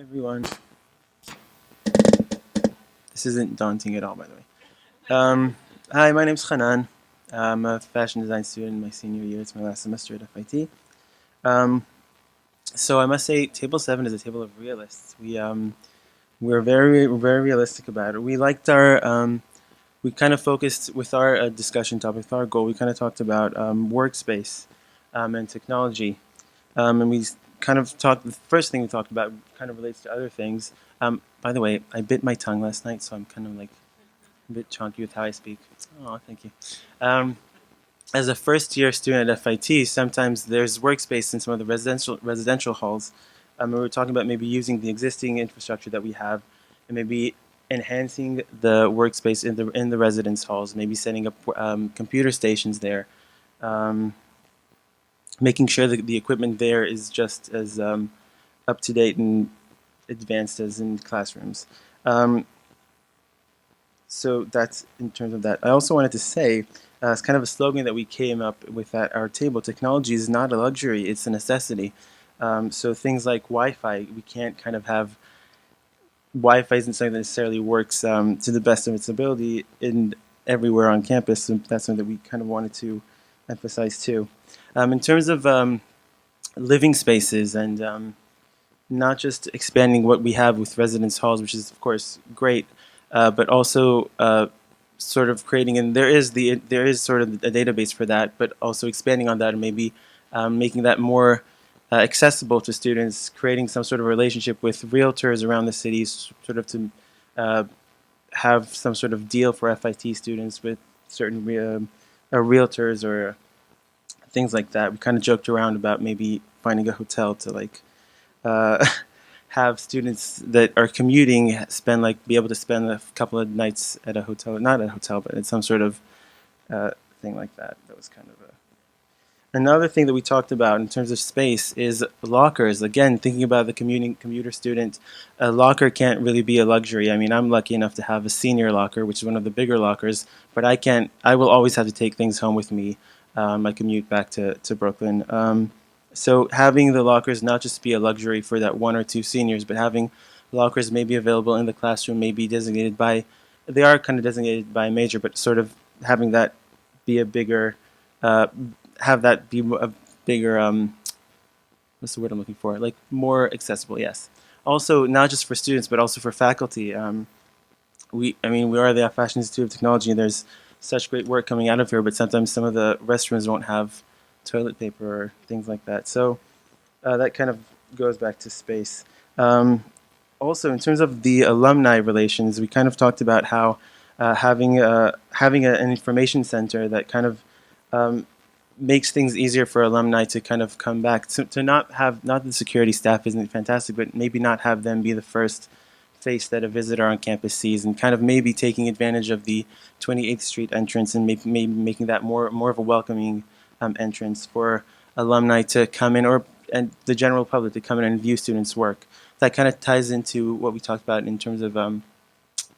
Everyone. This isn't daunting at all, by the way. Hi, my name's Hanan. I'm a fashion design student in my senior year. It's my last semester at FIT. Um, so I must say, Table 7 is a table of realists. We're very realistic about it. We kind of focused with our discussion topic, with our goal. We kind of talked about workspace and technology. And we kind of talked. The first thing we talked about kind of relates to other things. By the way, I bit my tongue last night, so I'm kind of like a bit chonky with how I speak. Oh, thank you. Um, as a first year student at FIT, sometimes there's workspace in some of the residential halls. And we were talking about maybe using the existing infrastructure that we have, and maybe enhancing the workspace in the residence halls. Maybe setting up computer stations there. Um, Making sure that the equipment there is just as up to date and advanced as in classrooms. Um, so that's in terms of that. I also wanted to say, it's kind of a slogan that we came up with at our table. Technology is not a luxury; it's a necessity. So things like Wi-Fi, we can't kind of have Wi-Fi isn't something that necessarily works to the best of its ability in everywhere on campus. And that's something that we kind of wanted to emphasize too. In terms of living spaces and not just expanding what we have with residence halls, which is of course great, but also sort of creating, and there is sort of a database for that, but also expanding on that and maybe making that more accessible to students, creating some sort of relationship with realtors around the city, sort of to uh, have some sort of deal for FIT students with certain realtors or things like that. We kind of joked around about maybe finding a hotel to like uh, have students that are commuting be able to spend a couple of nights at a hotel, not at a hotel, but at some sort of thing like that. That was kind of a another thing that we talked about in terms of space is lockers. Again, thinking about the commuter student, a locker can't really be a luxury. I mean, I'm lucky enough to have a senior locker, which is one of the bigger lockers, but I can't. I will always have to take things home with me. I commute back to Brooklyn. So having the lockers not just be a luxury for that one or two seniors, but having lockers maybe available in the classroom, maybe designated by, they are kind of designated by a major, but sort of having that be a bigger uh, have that be a bigger what's the word I'm looking for? Like more accessible. Yes. Also, not just for students, but also for faculty. We are the Fashion Institute of Technology, and there's such great work coming out of here. But sometimes some of the restrooms won't have toilet paper or things like that. So that kind of goes back to space. Um, Also, in terms of the alumni relations, we kind of talked about how having an information center that kind of um, makes things easier for alumni to kind of come back to not have not the security staff isn't fantastic, but maybe not have them be the first face that a visitor on campus sees, and kind of maybe taking advantage of the 28th Street entrance and maybe making that more of a welcoming entrance for alumni to come in, or and the general public to come in and view students' work. That kind of ties into what we talked about in terms of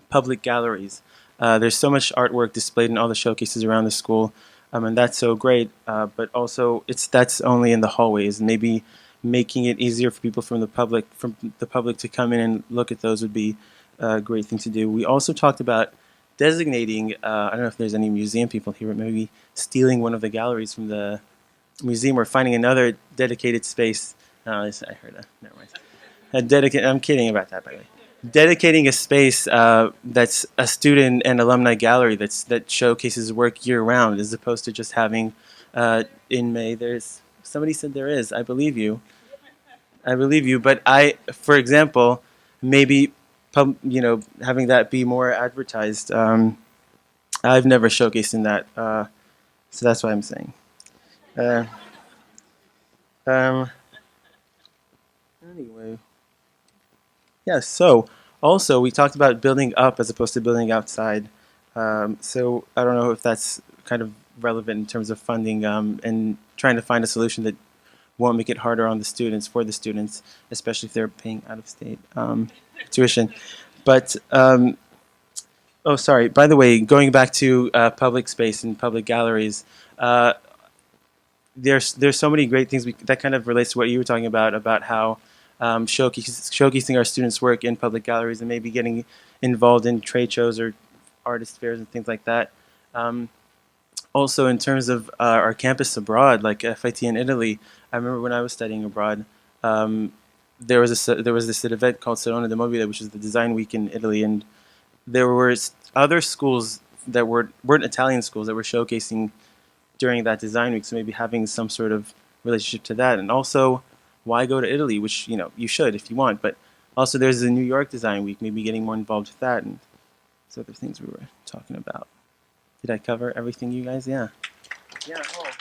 public galleries. There's so much artwork displayed in all the showcases around the school, and that's so great. But also, that's only in the hallways. Maybe making it easier for people from the public to come in and look at those would be a great thing to do. We also talked about designating. I don't know if there's any museum people here, but maybe stealing one of the galleries from the museum or finding another dedicated space. I heard that. Never mind. I'm kidding about that, by the way. Dedicating a space that's a student and alumni gallery that showcases work year round, as opposed to just having in May. There's somebody said there is. I believe you. I believe you. But for example, maybe having that be more advertised. I've never showcased in that, so that's what I'm saying. Uh, um, anyway. Yeah, so also we talked about building up as opposed to building outside. So I don't know if that's kind of relevant in terms of funding and trying to find a solution that won't make it harder on the students for the students, especially if they're paying out of state tuition. But oh, sorry. By the way, going back to public space and public galleries, there's so many great things that kind of relates to what you were talking about how showcasing our students' work in public galleries and maybe getting involved in trade shows or artist fairs and things like that. Um, Also, in terms of our campus abroad, like FIT in Italy, I remember when I was studying abroad, um, there was this event called Salone del Mobile, which is the design week in Italy, and there were other schools that weren't Italian schools that were showcasing during that design week. So maybe having some sort of relationship to that, and also why go to Italy, which you should if you want, but also there's the New York Design Week, maybe getting more involved with that, and so other things we were talking about. Did I cover everything, you guys? Yeah. Yeah. Oh.